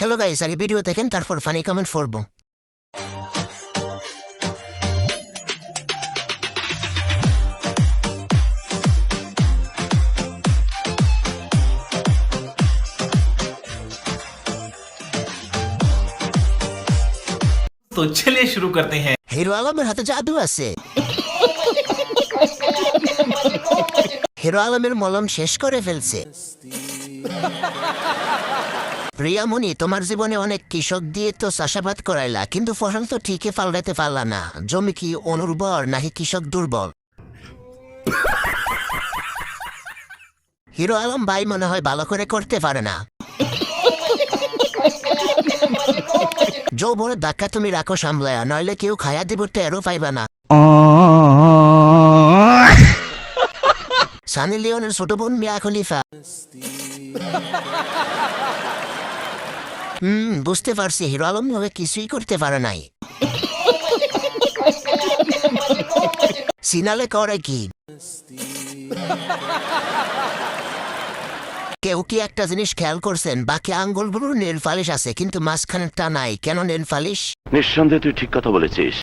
Hello guys, আগে video দেখেন তারপর ফানি কমেন্ট করবো। तो चलिए शुरू करते हैं। হিরো আলমের হাতে জাদু আছে। হিরো আলমের মলম শেষ করে ফেলছে। প্রিয়ামণি, তোমার জীবনে অনেক কৃষক দিয়ে তো চাষাবাদ করাইলা, কিন্তু ফসল তো ঠিকই পাল্টাতে পারলা না। জমি কি অনুর্বর নাকি কৃষক দুর্বল? হিরো আলম ভাই মনে হয় ভালো করে করতে পারে না। যৌবনের ধাক্কা তুমি রাখো সামলায়া, নইলে কেউ খায়া দিব টেরও পাইবা না। সানি লিওনের ছোট বোন মিয়া খলিফা। বুঝতে পারছি, হিরো আলম ভাবে কিছুই করতে পারে নাই। সিনালে করে কি? কেউ কি একটা জিনিস খেয়াল করছেন? বাকি আঙ্গুলগুলোর নেল পালিশ আছে, কিন্তু মাঝখানেরটা নাই। কেন নেল পালিশ? নিঃসন্দেহে তুই ঠিক কথা বলেছিস।